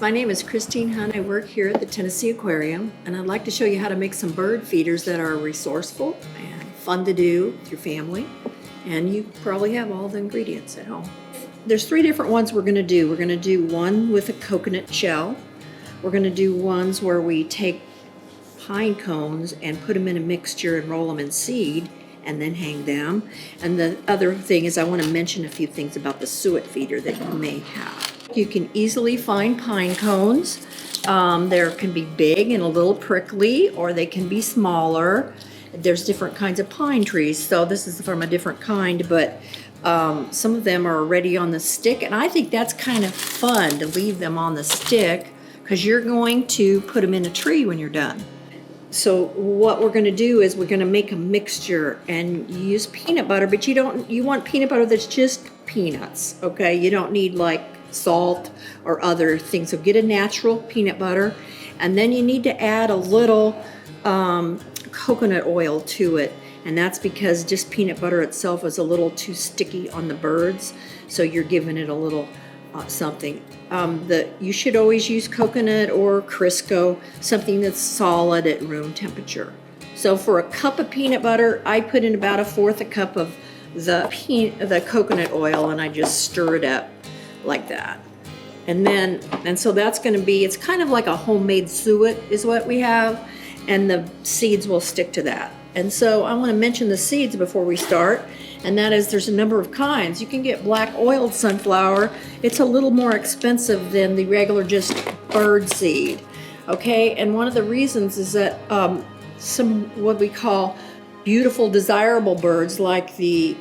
My name is Christine Hunt. I work here at the Tennessee Aquarium, and I'd like to show you how to make some bird feeders that are resourceful and fun to do with your family, and you probably have all the ingredients at home. There's 3 different ones we're going to do. We're going to do one with a coconut shell. We're going to do ones where we take pine cones and put them in a mixture and roll them in seed and then hang them. And the other thing is I want to mention a few things about the suet feeder that you may have. You can easily find pine cones. There can be big and a little prickly, or they can be smaller. There's different kinds of pine trees, so this is from a different kind, but some of them are already on the stick, and I think that's kind of fun to leave them on the stick because you're going to put them in a tree when you're done. So what we're going to do is we're going to make a mixture and use peanut butter, but you want peanut butter that's just peanuts, okay? You don't need like salt or other things. So get a natural peanut butter, and then you need to add a little coconut oil to it, and that's because just peanut butter itself is a little too sticky on the birds, so you're giving it a little something. You should always use coconut or Crisco, something that's solid at room temperature. So for a cup of peanut butter, I put in about 1/4 cup of the coconut oil, and I just stir it up like that. And so that's going to be, it's kind of like a homemade suet is what we have, and the seeds will stick to that. And so I want to mention the seeds before we start, and that is there's a number of kinds. You can get black oiled sunflower. It's a little more expensive than the regular just birdseed, okay? And one of the reasons is that some what we call beautiful, desirable birds like the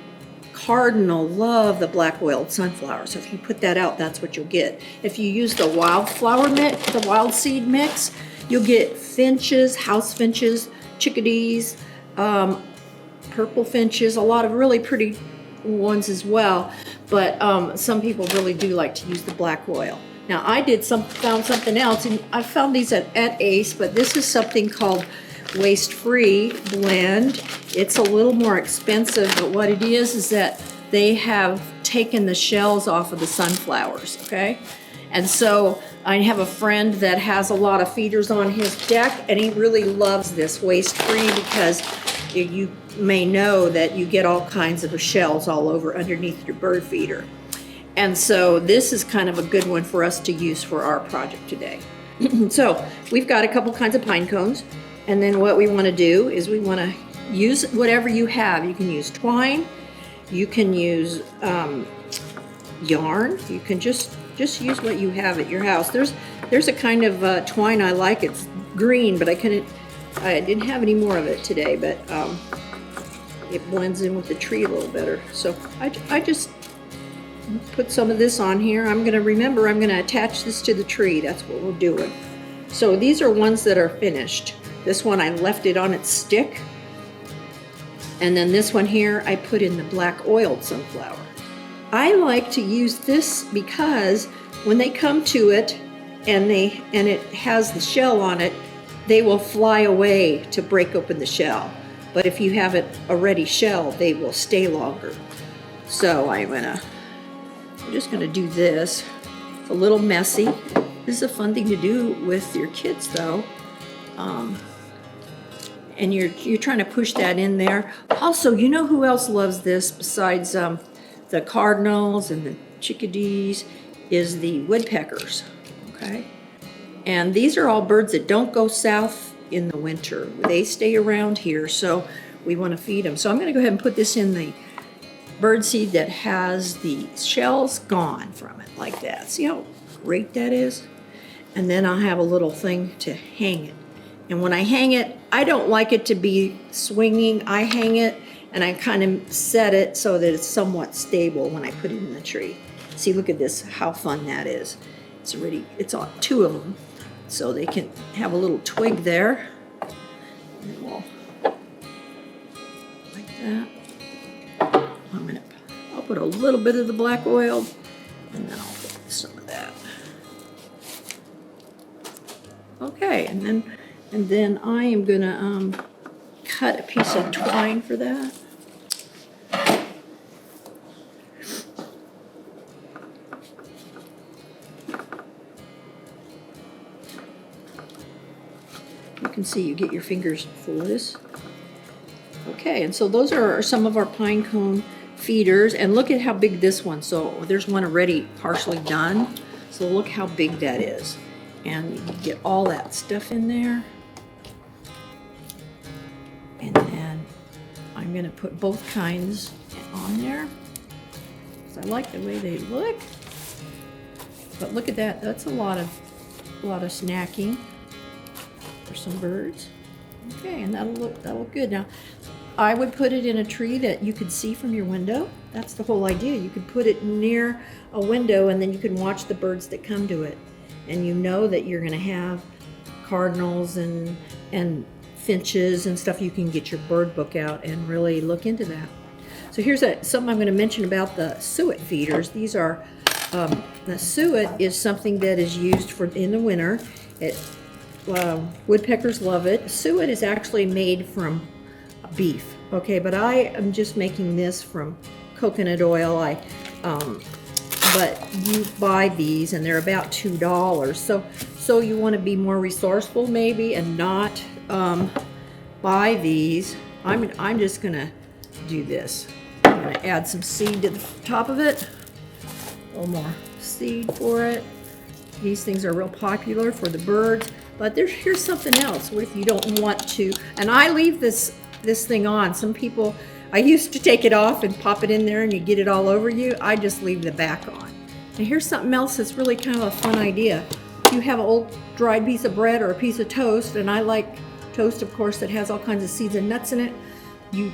cardinal love the black oiled sunflower. So if you put that out, that's what you'll get. If you use the wildflower mix, the wild seed mix, you'll get finches, house finches, chickadees, purple finches, a lot of really pretty ones as well. But some people really do like to use the black oil. Now I found something else, and I found these at Ace, but this is something called waste-free blend. It's a little more expensive, but what it is that they have taken the shells off of the sunflowers, okay? And so I have a friend that has a lot of feeders on his deck, and he really loves this waste-free because you may know that you get all kinds of shells all over underneath your bird feeder. And so this is kind of a good one for us to use for our project today. So we've got a couple kinds of pine cones. And then what we want to do is we want to use whatever you have. You can use twine, you can use yarn, you can just use what you have at your house. There's a kind of twine I like. It's green, but I didn't have any more of it today, but it blends in with the tree a little better. So I just put some of this on here. I'm going to attach this to the tree. That's what we're doing. So these are ones that are finished. This one I left it on its stick, and then this one here I put in the black oiled sunflower. I like to use this because when they come to it and it has the shell on it, they will fly away to break open the shell. But if you have it already shelled, they will stay longer. So I'm just gonna do this. It's a little messy. This is a fun thing to do with your kids though. And you're trying to push that in there. Also, you know who else loves this besides the cardinals and the chickadees is the woodpeckers, okay? And these are all birds that don't go south in the winter. They stay around here, so we want to feed them. So I'm going to go ahead and put this in the birdseed that has the shells gone from it, like that. See how great that is? And then I'll have a little thing to hang it. And when I hang it, I don't like it to be swinging. I hang it and I kind of set it so that it's somewhat stable when I put it in the tree. See, look at this, how fun that is. It's on 2 of them, so they can have a little twig there. And we'll, like that. I'll put a little bit of the black oil, and then I'll put some of that. Okay, and then I am gonna cut a piece of twine for that. can see, you get your fingers full of this. Okay, and so those are some of our pine cone feeders, and look at how big this one. So there's one already partially done. So look how big that is. And you get all that stuff in there. And then I'm gonna put both kinds on there, because I like the way they look. But look at that, that's a lot of snacking for some birds. Okay, and that'll look good. Now, I would put it in a tree that you could see from your window. That's the whole idea. You could put it near a window, and then you can watch the birds that come to it. And you know that you're gonna have cardinals and finches and stuff. You can get your bird book out and really look into that. So here's something I'm gonna mention about the suet feeders. These are, the suet is something that is used in the winter. Woodpeckers love it. Suet is actually made from beef, okay, but I am just making this from coconut oil. But you buy these and they're about $2. So you want to be more resourceful maybe and not buy these. I'm just gonna do this. I'm gonna add some seed to the top of it. A little more seed for it. These things are real popular for the birds. But here's something else. What if you don't want to? And I leave this thing on. Some people, I used to take it off and pop it in there and you get it all over you. I just leave the back on. And here's something else that's really kind of a fun idea. If you have an old dried piece of bread or a piece of toast, and I like toast, of course, that has all kinds of seeds and nuts in it, you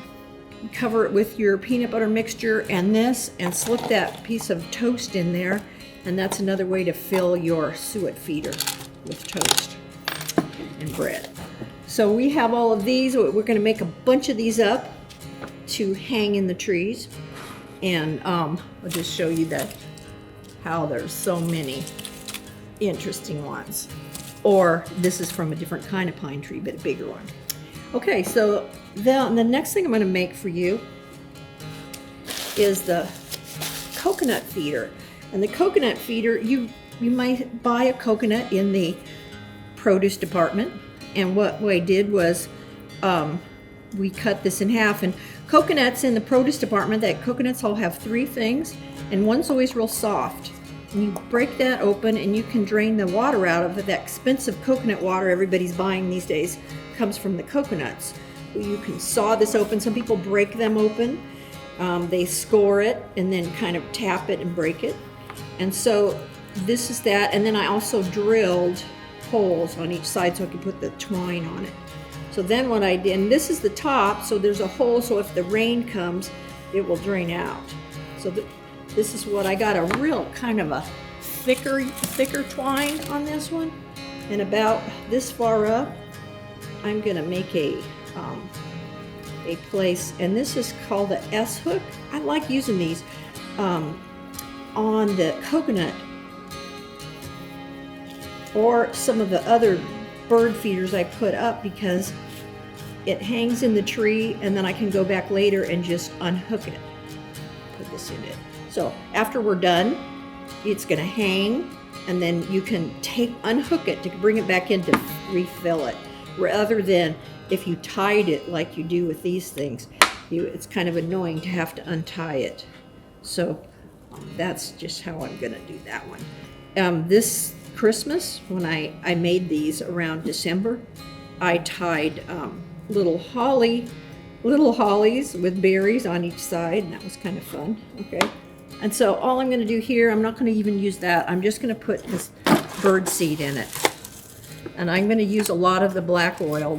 cover it with your peanut butter mixture and this, and slip that piece of toast in there, and that's another way to fill your suet feeder with toast and bread. So we have all of these. We're going to make a bunch of these up to hang in the trees, and I'll just show you how there's so many interesting ones. Or this is from a different kind of pine tree, but a bigger one. Okay, so the next thing I'm going to make for you is the coconut feeder. And the coconut feeder, you might buy a coconut in the produce department. And what I did was we cut this in half. And coconuts in the produce department, coconuts all have 3 things, and one's always real soft. And you break that open and you can drain the water out of it. That expensive coconut water everybody's buying these days comes from the coconuts. You can saw this open. Some people break them open. They score it and then kind of tap it and break it. And so this is that. And then I also drilled holes on each side so I could put the twine on it. So then what I did, and this is the top, so there's a hole, so if the rain comes, it will drain out. So this is what I got, a real kind of a thicker twine on this one. And about this far up, I'm gonna make a place, and this is called the S hook. I like using these on the coconut or some of the other bird feeders I put up, because it hangs in the tree and then I can go back later and just unhook it, put this in it. So after we're done, it's gonna hang, and then you can unhook it to bring it back in to refill it, rather than if you tied it like you do with these things, it's kind of annoying to have to untie it. So that's just how I'm gonna do that one. This Christmas, when I made these around December, I tied little hollies with berries on each side, and that was kind of fun. Okay, and so all I'm going to do here, I'm not going to even use that. I'm just going to put this bird seed in it, and I'm going to use a lot of the black oil,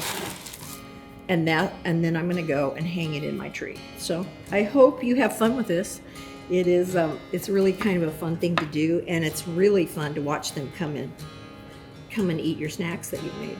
and then I'm going to go and hang it in my tree. So I hope you have fun with this. It is it's really kind of a fun thing to do, and it's really fun to watch them come and eat your snacks that you've made.